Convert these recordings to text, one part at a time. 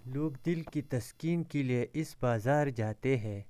لوگ دل کی تسکین کے لیے اس بازار جاتے ہیں،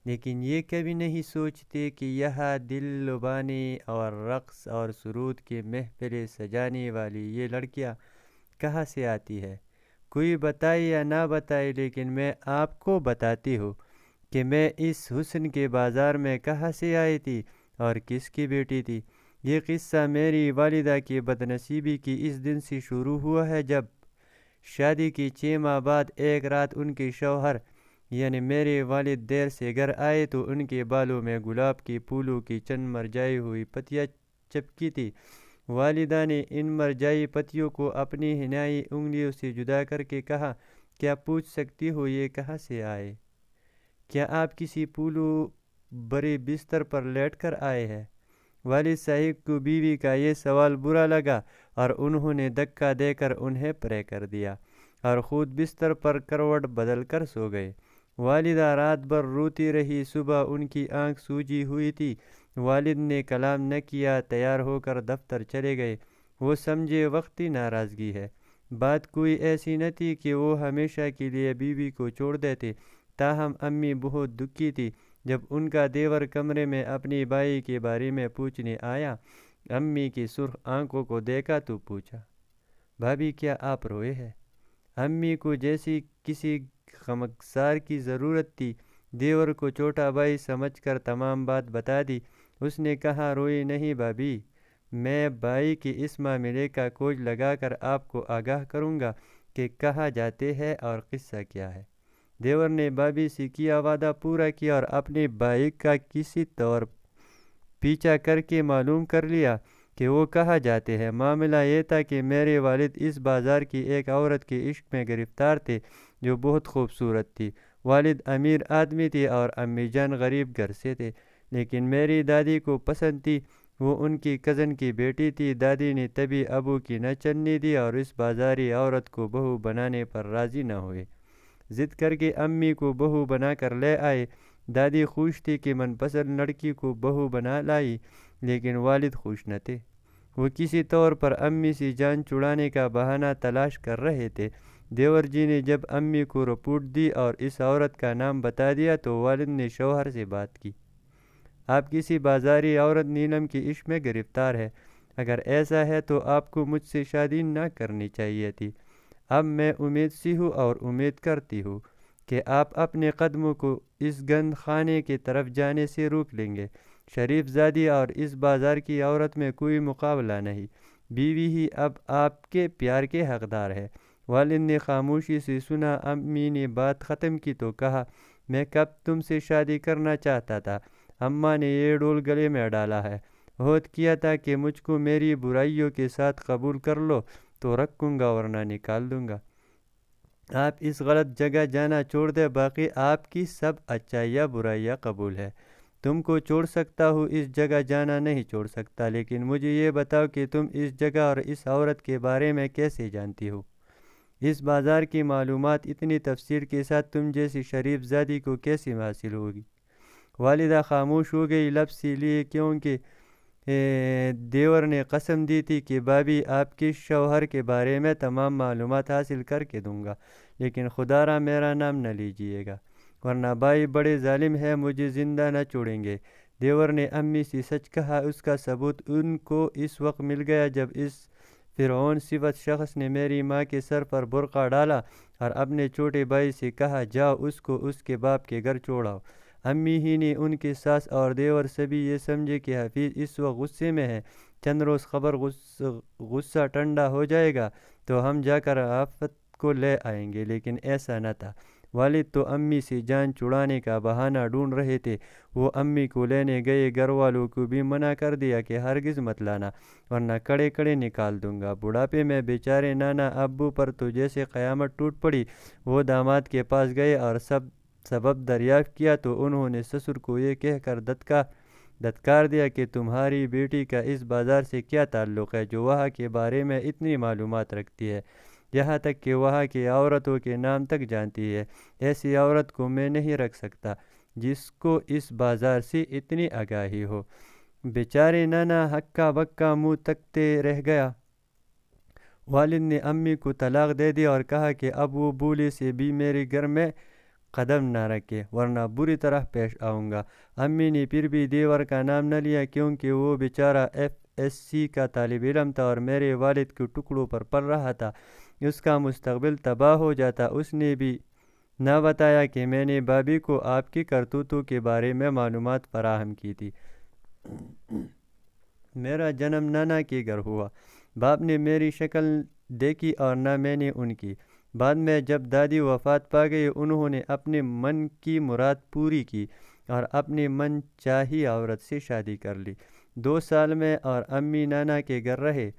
لیکن یہ کبھی نہیں سوچتے کہ یہاں دل لبانے اور رقص اور سرود کی محفلیں سجانے والی یہ لڑکیاں کہاں سے آتی ہے۔ کوئی بتائے یا نہ بتائے، لیکن میں آپ کو بتاتی ہوں کہ میں اس حسن کے بازار میں کہاں سے آئی تھی اور کس کی بیٹی تھی۔ یہ قصہ میری والدہ کی بدنصیبی کی اس دن سے شروع ہوا ہے جب شادی کی 6 ماہ بعد ایک رات ان کے شوہر یعنی میرے والد دیر سے گھر آئے تو ان کے بالوں میں گلاب کے پھولوں کی چند مرجھائی ہوئی پتیاں چپکی تھی۔ والدہ نے ان مرجھائی پتیوں کو اپنی حنائی انگلیوں سے جدا کر کے کہا، کیا پوچھ سکتی ہو یہ کہاں سے آئے؟ کیا آپ کسی پھولوں بڑے بستر پر لیٹ کر آئے ہیں؟ والد صاحب کو بیوی کا یہ سوال برا لگا اور انہوں نے دھکا دے کر انہیں پرے کر دیا اور خود بستر پر کروٹ بدل کر سو گئے۔ والدہ رات بھر روتی رہی، صبح ان کی آنکھ سوجی ہوئی تھی۔ والد نے کلام نہ کیا، تیار ہو کر دفتر چلے گئے۔ وہ سمجھے وقتی ناراضگی ہے، بات کوئی ایسی نہ تھی کہ وہ ہمیشہ کے لیے بیوی کو چھوڑ دیتے۔ تاہم امی بہت دکھی تھی۔ جب ان کا دیور کمرے میں اپنی بائی کے بارے میں پوچھنے آیا، امی کی سرخ آنکھوں کو دیکھا تو پوچھا، بھابھی کیا آپ روئے ہیں؟ امی کو جیسی کسی غمگسار کی ضرورت تھی۔ دیور کو چھوٹا بھائی سمجھ کر تمام بات بتا دی۔ اس نے کہا، روئی نہیں بھابھی، میں بھائی کے اس معاملے کا کوج لگا کر آپ کو آگاہ کروں گا کہ کہاں جاتے ہیں اور قصہ کیا ہے۔ دیور نے بھابھی سے کیا وعدہ پورا کیا اور اپنے بھائی کا کسی طور پیچھا کر کے معلوم کر لیا کہ وہ کہاں جاتے ہیں۔ معاملہ یہ تھا کہ میرے والد اس بازار کی ایک عورت کے عشق میں گرفتار تھے جو بہت خوبصورت تھی۔ والد امیر آدمی تھے اور امی جان غریب گھر سے تھے، لیکن میری دادی کو پسند تھی۔ وہ ان کی کزن کی بیٹی تھی۔ دادی نے تبھی ابو کی نہ چلنے دی اور اس بازاری عورت کو بہو بنانے پر راضی نہ ہوئے۔ ضد کر کے امی کو بہو بنا کر لے آئے۔ دادی خوش تھی کہ من پسند لڑکی کو بہو بنا لائی، لیکن والد خوش نہ تھے۔ وہ کسی طور پر امی سے جان چھڑانے کا بہانہ تلاش کر رہے تھے۔ دیور جی نے جب امی کو رپورٹ دی اور اس عورت کا نام بتا دیا تو والد نے شوہر سے بات کی۔ آپ کسی بازاری عورت نیلم کے عشق میں گرفتار ہے۔ اگر ایسا ہے تو آپ کو مجھ سے شادی نہ کرنی چاہیے تھی۔ اب میں امید سی ہوں اور امید کرتی ہوں کہ آپ اپنے قدموں کو اس گند خانے کی طرف جانے سے روک لیں گے۔ شریف زادی اور اس بازار کی عورت میں کوئی مقابلہ نہیں۔ بیوی ہی اب آپ کے پیار کے حقدار ہے۔ والد نے خاموشی سے سنا۔ امی نے بات ختم کی تو کہا، میں کب تم سے شادی کرنا چاہتا تھا۔ اماں نے یہ ڈول گلے میں ڈالا ہے۔ عہد کیا تھا کہ مجھ کو میری برائیوں کے ساتھ قبول کر لو تو رکھوں گا ورنہ نکال دوں گا۔ آپ اس غلط جگہ جانا چھوڑ دیں، باقی آپ کی سب اچھائیاں برائیاں قبول ہے۔ تم کو چھوڑ سکتا ہوں، اس جگہ جانا نہیں چھوڑ سکتا، لیکن مجھے یہ بتاؤ کہ تم اس جگہ اور اس عورت کے بارے میں کیسے جانتی ہو؟ اس بازار کی معلومات اتنی تفصیل کے ساتھ تم جیسی شریف زادی کو کیسے حاصل ہوگی؟ والدہ خاموش ہو گئی، لفظ سے لیے کیونکہ دیور نے قسم دی تھی کہ بھابھی آپ کے شوہر کے بارے میں تمام معلومات حاصل کر کے دوں گا، لیکن خدا را میرا نام نہ لیجیے گا ورنہ بھائی بڑے ظالم ہیں، مجھے زندہ نہ چھوڑیں گے۔ دیور نے امی سے سچ کہا۔ اس کا ثبوت ان کو اس وقت مل گیا جب اس فرعون صفت شخص نے میری ماں کے سر پر برقع ڈالا اور اپنے چھوٹے بھائی سے کہا، جاؤ اس کو اس کے باپ کے گھر چھوڑاؤ۔ امی ہی نے ان کے ساس اور دیور سبھی یہ سمجھے کہ حفیظ اس وقت غصے میں ہے، چند روز خبر غصہ ٹھنڈا ہو جائے گا تو ہم جا کر آفت کو لے آئیں گے، لیکن ایسا نہ تھا۔ والد تو امی سے جان چھڑانے کا بہانہ ڈھونڈ رہے تھے۔ وہ امی کو لینے گئے، گھر والوں کو بھی منع کر دیا کہ ہرگز مت لانا ورنہ کڑے کڑے نکال دوں گا۔ بڑھاپے میں بیچارے نانا ابو پر تو جیسے قیامت ٹوٹ پڑی۔ وہ داماد کے پاس گئے اور سبب دریافت کیا تو انہوں نے سسر کو یہ کہہ کر دھتکار دیا کہ تمہاری بیٹی کا اس بازار سے کیا تعلق ہے جو وہاں کے بارے میں اتنی معلومات رکھتی ہے، یہاں تک کہ وہاں کی عورتوں کے نام تک جانتی ہے۔ ایسی عورت کو میں نہیں رکھ سکتا جس کو اس بازار سے اتنی آگاہی ہو۔ بیچارے نانا ہکا بکا منہ تکتے رہ گیا۔ والد نے امی کو طلاق دے دی اور کہا کہ اب وہ بھولے سے بھی میرے گھر میں قدم نہ رکھے ورنہ بری طرح پیش آؤں گا۔ امی نے پھر بھی دیور کا نام نہ لیا کیونکہ وہ بیچارہ FSC کا طالب علم تھا اور میرے والد کے ٹکڑوں پر پڑ رہا تھا، اس کا مستقبل تباہ ہو جاتا۔ اس نے بھی نہ بتایا کہ میں نے بابی کو آپ کی کرتوتوں کے بارے میں معلومات فراہم کی تھی۔ میرا جنم نانا کے گھر ہوا۔ باپ نے میری شکل دیکھی اور نہ میں نے ان کی۔ بعد میں جب دادی وفات پا گئی انہوں نے اپنے من کی مراد پوری کی اور اپنی من چاہی عورت سے شادی کر لی۔ 2 سال میں اور امی نانا کے گھر رہے۔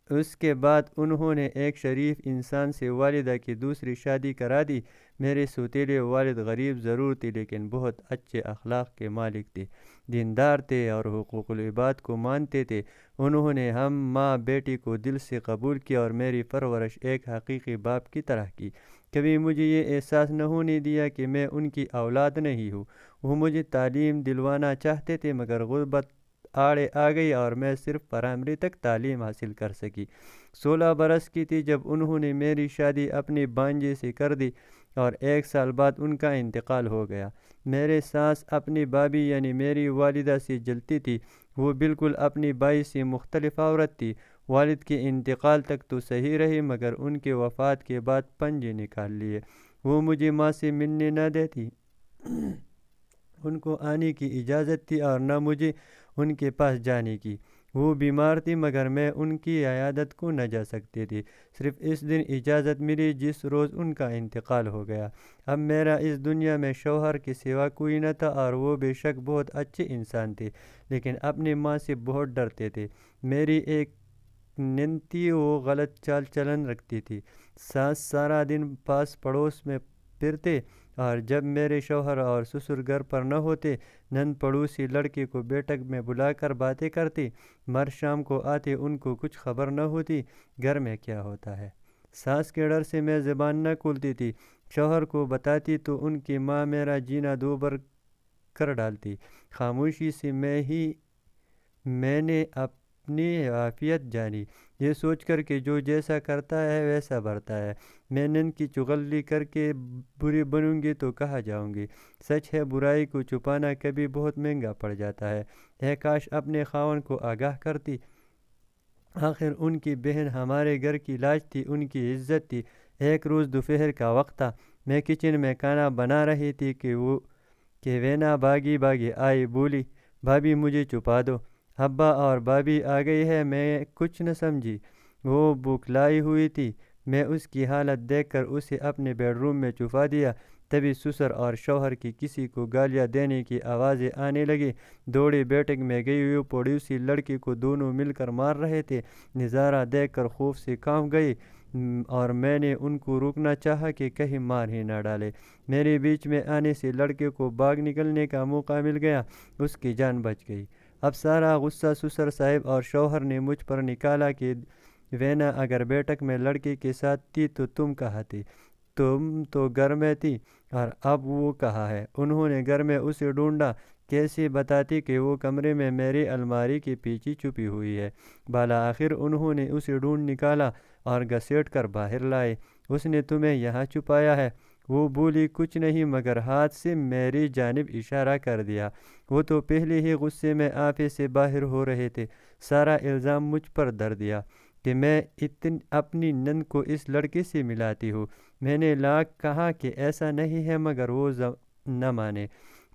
اس کے بعد انہوں نے ایک شریف انسان سے والدہ کی دوسری شادی کرا دی۔ میرے سوتیلے والد غریب ضرور تھے لیکن بہت اچھے اخلاق کے مالک تھے، دیندار تھے اور حقوق العباد کو مانتے تھے۔ انہوں نے ہم ماں بیٹی کو دل سے قبول کیا اور میری پرورش ایک حقیقی باپ کی طرح کی۔ کبھی مجھے یہ احساس نہ ہونے دیا کہ میں ان کی اولاد نہیں ہوں۔ وہ مجھے تعلیم دلوانا چاہتے تھے مگر غربت آڑے آ گئی اور میں صرف پرائمری تک تعلیم حاصل کر سکی۔ 16 برس کی تھی جب انہوں نے میری شادی اپنے بانجے سے کر دی اور 1 سال بعد ان کا انتقال ہو گیا۔ میرے سانس اپنی بابی یعنی میری والدہ سے جلتی تھی، وہ بالکل اپنی بائی سے مختلف عورت تھی۔ والد کے انتقال تک تو صحیح رہی مگر ان کے وفات کے بعد پنجے نکال لیے۔ وہ مجھے ماں سے ملنے نہ دیتی، ان کو آنے کی اجازت تھی اور نہ مجھے ان کے پاس جانے کی۔ وہ بیمار تھی مگر میں ان کی عیادت کو نہ جا سکتی تھی۔ صرف اس دن اجازت ملی جس روز ان کا انتقال ہو گیا۔ اب میرا اس دنیا میں شوہر کے سوا کوئی نہ تھا اور وہ بے شک بہت اچھے انسان تھے لیکن اپنی ماں سے بہت ڈرتے تھے۔ میری ایک ننتی وہ غلط چال چلن رکھتی تھی۔ ساس سارا دن پاس پڑوس میں پھرتے اور جب میرے شوہر اور سسر گھر پر نہ ہوتے نند پڑوسی لڑکے کو بیٹھک میں بلا کر باتیں کرتی۔ مرد شام کو آتے ان کو کچھ خبر نہ ہوتی گھر میں کیا ہوتا ہے۔ ساس کے ڈر سے میں زبان نہ کھولتی تھی، شوہر کو بتاتی تو ان کی ماں میرا جینا دوبر کر ڈالتی۔ خاموشی سے میں نے اپنی عافیت جانی، یہ سوچ کر کہ جو جیسا کرتا ہے ویسا بھرتا ہے۔ میں نند کی چغلی کر کے بری بنوں گی تو کہاں جاؤں گی؟ سچ ہے برائی کو چھپانا کبھی بہت مہنگا پڑ جاتا ہے۔ اے کاش اپنے خاوند کو آگاہ کرتی، آخر ان کی بہن ہمارے گھر کی لاج تھی، ان کی عزت تھی۔ ایک روز دوپہر کا وقت تھا، میں کچن میں کھانا بنا رہی تھی کہ وینا بھاگی آئی، بولی بھابھی مجھے چھپا دو، ابا اور بھابھی آ گئی ہے۔ میں کچھ نہ سمجھی، وہ بوکھلائی ہوئی تھی۔ میں اس کی حالت دیکھ کر اسے اپنے بیڈ روم میں چھپا دیا۔ تبھی سسر اور شوہر کی کسی کو گالیاں دینے کی آوازیں آنے لگی۔ دوڑی بیٹھک میں گئی ہوئی پڑوسی لڑکی کو دونوں مل کر مار رہے تھے۔ نظارہ دیکھ کر خوف سے کانپ گئی اور میں نے ان کو روکنا چاہا کہ کہیں مار ہی نہ ڈالے۔ میرے بیچ میں آنے سے لڑکے کو بھاگ نکلنے کا موقع مل گیا، اس کی جان بچ گئی۔ اب سارا غصہ سسر صاحب اور شوہر نے مجھ پر نکالا کہ وینا اگر بیٹھک میں لڑکے کے ساتھ تھی تو تم کہاں تھی؟ تم تو گھر میں تھی اور اب وہ کہاں ہے؟ انہوں نے گھر میں اسے ڈھونڈا، کیسے بتاتی کہ وہ کمرے میں میری الماری کے پیچھے چھپی ہوئی ہے؟ بالآخر انہوں نے اسے ڈھونڈ نکالا اور گھسیٹ کر باہر لائے۔ اس نے تمہیں یہاں چھپایا ہے؟ وہ بولی کچھ نہیں مگر ہاتھ سے میری جانب اشارہ کر دیا۔ وہ تو پہلے ہی غصے میں آپے سے باہر ہو رہے تھے۔ سارا الزام مجھ پر دھر دیا کہ میں اپنی نند کو اس لڑکے سے ملاتی ہوں۔ میں نے لاکھ کہا کہ ایسا نہیں ہے مگر وہ نہ مانے۔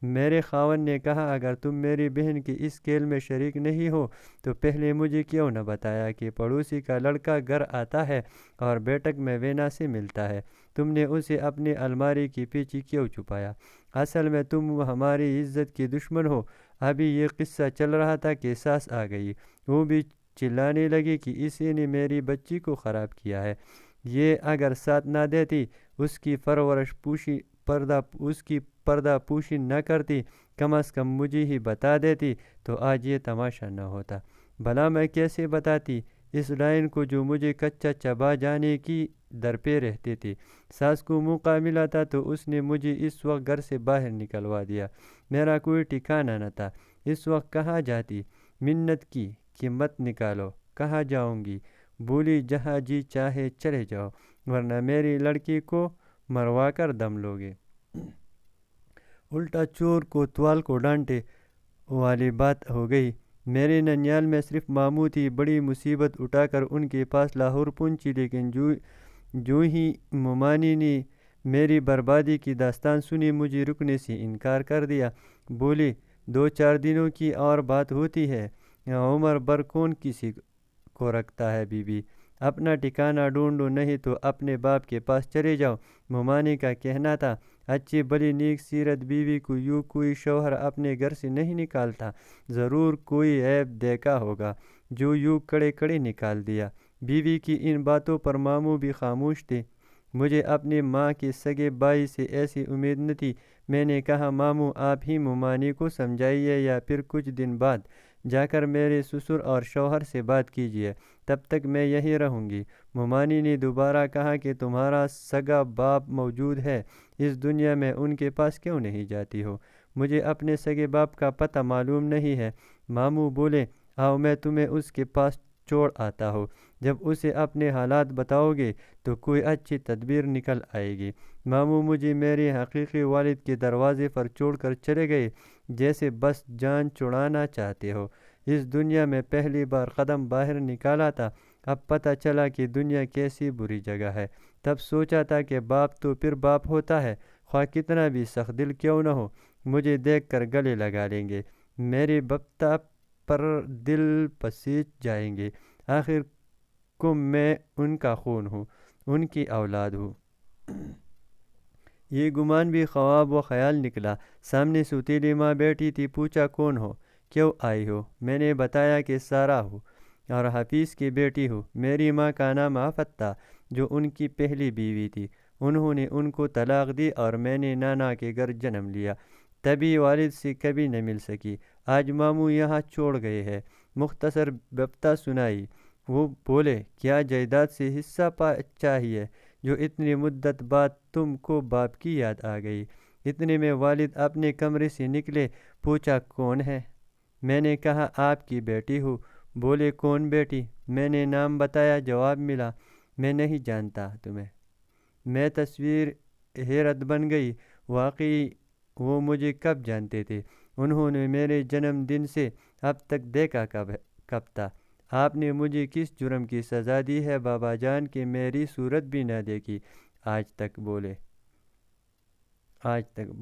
میرے خاوند نے کہا اگر تم میری بہن کی اس کھیل میں شریک نہیں ہو تو پہلے مجھے کیوں نہ بتایا کہ پڑوسی کا لڑکا گھر آتا ہے اور بیٹھک میں وینا سے ملتا ہے؟ تم نے اسے اپنی الماری کے پیچھے کیوں چھپایا؟ اصل میں تم ہماری عزت کی دشمن ہو۔ ابھی یہ قصہ چل رہا تھا کہ ساس آ گئی، وہ بھی چلانے لگی کہ اسی نے میری بچی کو خراب کیا ہے۔ یہ اگر ساتھ نہ دیتی، اس کی پردہ پوشی نہ کرتی، کم از کم مجھے ہی بتا دیتی تو آج یہ تماشا نہ ہوتا۔ بھلا میں کیسے بتاتی اس لائن کو جو مجھے کچا چبا جانے کی درپے رہتی تھی؟ ساس کو موقع ملا تھا تو اس نے مجھے اس وقت گھر سے باہر نکلوا دیا۔ میرا کوئی ٹھکانہ نہ تھا۔ اس وقت کہاں جاتی؟ منت کی کہ مت نکالو، کہاں جاؤں گی؟ بولی جہاں جی چاہے چلے جاؤ، ورنہ میری لڑکی کو مروا کر دم لوگے۔ الٹا چور کوتوال کو ڈانٹے والی بات ہو گئی۔ میرے ننیال میں صرف ماموں تھی، بڑی مصیبت اٹھا کر ان کے پاس لاہور پہنچی، لیکن جو ہی ممانی نے میری بربادی کی داستان سنی، مجھے رکنے سے انکار کر دیا۔ بولی 2-4 دنوں کی اور بات ہوتی ہے، عمر بھر کون کسی کو رکھتا ہے بی بی، اپنا ٹھکانہ ڈھونڈو، نہیں تو اپنے باپ کے پاس چلے جاؤ۔ ممانی کا کہنا تھا اچھی بلی نیک سیرت بیوی کو یوں کوئی شوہر اپنے گھر سے نہیں نکالتا، ضرور کوئی عیب دیکھا ہوگا جو یوں کڑے کڑے نکال دیا۔ بیوی کی ان باتوں پر ماموں بھی خاموش تھے۔ مجھے اپنی ماں کے سگے بھائی سے ایسی امید نہ تھی۔ میں نے کہا ماموں آپ ہی ممانی کو سمجھائیے یا پھر کچھ دن بعد جا کر میرے سسر اور شوہر سے بات کیجیے، تب تک میں یہیں رہوں گی۔ ممانی نے دوبارہ کہا کہ تمہارا سگا باپ موجود ہے اس دنیا میں، ان کے پاس کیوں نہیں جاتی ہو؟ مجھے اپنے سگے باپ کا پتہ معلوم نہیں ہے۔ ماموں بولے آؤ میں تمہیں اس کے پاس چھوڑ آتا ہوں، جب اسے اپنے حالات بتاؤ گے تو کوئی اچھی تدبیر نکل آئے گی۔ ماموں مجھے میرے حقیقی والد کے دروازے پر چھوڑ کر چلے گئے، جیسے بس جان چھڑانا چاہتے ہو۔ اس دنیا میں پہلی بار قدم باہر نکالا تھا، اب پتہ چلا کہ دنیا کیسی بری جگہ ہے۔ تب سوچا تھا کہ باپ تو پھر باپ ہوتا ہے، خواہ کتنا بھی سخت دل کیوں نہ ہو، مجھے دیکھ کر گلے لگا لیں گے، میرے بپتا پر دل پسیج جائیں گے، آخر کو میں ان کا خون ہوں، ان کی اولاد ہوں۔ یہ گمان بھی خواب و خیال نکلا۔ سامنے سوتیلی ماں بیٹھی تھی، پوچھا کون ہو، کیوں آئی ہو؟ میں نے بتایا کہ سارا ہوں اور حفیظ کی بیٹی ہوں۔ میری ماں کا نام آفت تھا، جو ان کی پہلی بیوی تھی، انہوں نے ان کو طلاق دی اور میں نے نانا کے گھر جنم لیا، تبھی والد سے کبھی نہ مل سکی۔ آج ماموں یہاں چھوڑ گئے ہیں۔ مختصر بپتا سنائی۔ وہ بولے کیا جائیداد سے حصہ چاہیے جو اتنی مدت بعد تم کو باپ کی یاد آ گئی؟ اتنے میں والد اپنے کمرے سے نکلے، پوچھا کون ہے؟ میں نے کہا آپ کی بیٹی ہوں۔ بولے کون بیٹی؟ میں نے نام بتایا، جواب ملا میں نہیں جانتا تمہیں۔ میں تصویر حیرت بن گئی، واقعی وہ مجھے کب جانتے تھے؟ انہوں نے میرے جنم دن سے اب تک دیکھا کب تھا؟ آپ نے مجھے کس جرم کی سزا دی ہے بابا جان کہ میری صورت بھی نہ دیکھی آج تک؟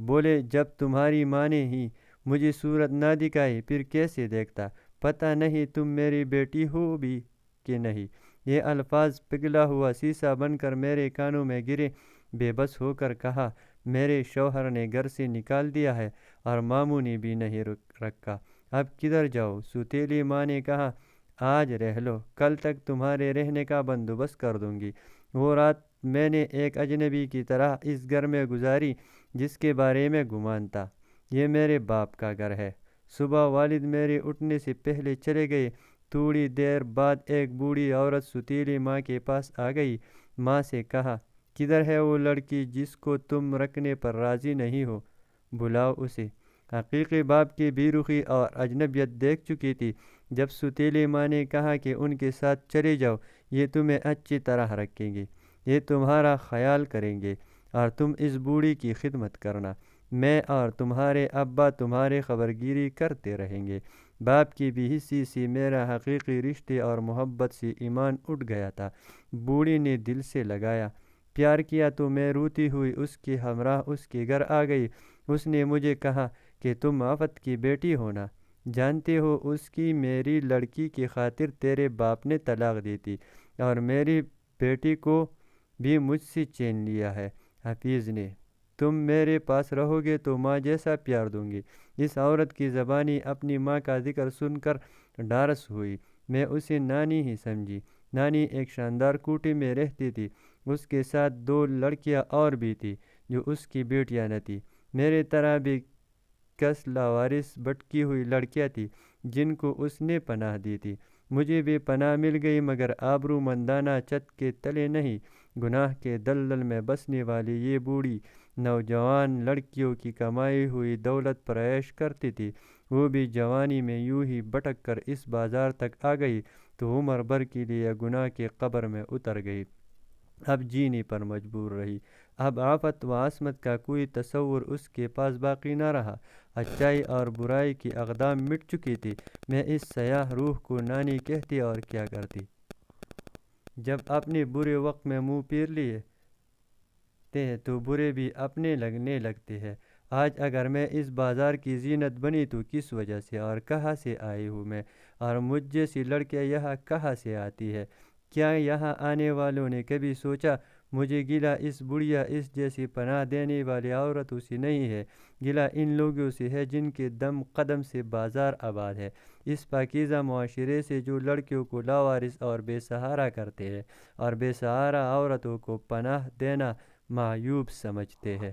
بولے جب تمہاری ماں نے ہی مجھے صورت نہ دکھائی پھر کیسے دیکھتا؟ پتہ نہیں تم میری بیٹی ہو بھی کہ نہیں۔ یہ الفاظ پگھلا ہوا سیسا بن کر میرے کانوں میں گرے۔ بے بس ہو کر کہا میرے شوہر نے گھر سے نکال دیا ہے اور ماموں نے بھی نہیں رکھا، اب کدھر جاؤ؟ سوتیلی ماں نے کہا آج رہ لو، کل تک تمہارے رہنے کا بندوبست کر دوں گی۔ وہ رات میں نے ایک اجنبی کی طرح اس گھر میں گزاری جس کے بارے میں گمان تھا یہ میرے باپ کا گھر ہے۔ صبح والد میرے اٹھنے سے پہلے چلے گئے۔ تھوڑی دیر بعد ایک بوڑھی عورت سوتیلی ماں کے پاس آ گئی۔ ماں سے کہا کدھر ہے وہ لڑکی جس کو تم رکھنے پر راضی نہیں ہو؟ بلاؤ اسے۔ حقیقی باپ کی بے رخی اور اجنبیت دیکھ چکی تھی۔ جب سوتیلی ماں نے کہا کہ ان کے ساتھ چلے جاؤ، یہ تمہیں اچھی طرح رکھیں گے، یہ تمہارا خیال کریں گے اور تم اس بوڑھی کی خدمت کرنا، میں اور تمہارے ابا تمہارے خبرگیری کرتے رہیں گے۔ باپ کی بے حسی سے میرا حقیقی رشتے اور محبت سے ایمان اٹھ گیا تھا۔ بوڑھی نے دل سے لگایا، پیار کیا تو میں روتی ہوئی اس کے ہمراہ اس کے گھر آ گئی۔ اس نے مجھے کہا کہ تم آفت کی بیٹی ہو نا؟ جانتے ہو اس کی میری لڑکی کی خاطر تیرے باپ نے طلاق دی تھی اور میری بیٹی کو بھی مجھ سے چھین لیا ہے حفیظ نے۔ تم میرے پاس رہو گے تو ماں جیسا پیار دوں گی۔ اس عورت کی زبانی اپنی ماں کا ذکر سن کر ڈھارس ہوئی۔ میں اسے نانی ہی سمجھی۔ نانی ایک شاندار کوٹھی میں رہتی تھی، اس کے ساتھ 2 لڑکیاں اور بھی تھیں جو اس کی بیٹیاں نہ تھیں۔ میرے طرح بھی کس لاوارث بھٹکی ہوئی لڑکیاں تھیں جن کو اس نے پناہ دی تھی۔ مجھے بھی پناہ مل گئی، مگر آبرو مندانہ چھت کے تلے نہیں، گناہ کے دلدل میں بسنے والی یہ بوڑھی نوجوان لڑکیوں کی کمائی ہوئی دولت پر عیش کرتی تھی۔ وہ بھی جوانی میں یوں ہی بھٹک کر اس بازار تک آ گئی تو عمر بھر کے لیے گناہ کے قبر میں اتر گئی، اب جینے پر مجبور رہی۔ اب آفت و عصمت کا کوئی تصور اس کے پاس باقی نہ رہا، اچائی اور برائی کی اقدام مٹ چکی تھی۔ میں اس سیاہ روح کو نانی کہتی اور کیا کرتی۔ جب اپنے برے وقت میں منہ پیر لیتے ہیں تو برے بھی اپنے لگنے لگتے ہیں۔ آج اگر میں اس بازار کی زینت بنی تو کس وجہ سے اور کہاں سے آئی ہوں میں، اور مجھ جیسی لڑکیاں یہاں کہاں سے آتی ہے؟ کیا یہاں آنے والوں نے کبھی سوچا مجھے گلہ اس بڑھیا اس جیسی پناہ دینے والی عورتوں سے نہیں ہے، گلہ ان لوگوں سے ہے جن کے دم قدم سے بازار آباد ہے، اس پاکیزہ معاشرے سے جو لڑکیوں کو لاوارث اور بے سہارا کرتے ہیں اور بے سہارا عورتوں کو پناہ دینا معیوب سمجھتے ہیں۔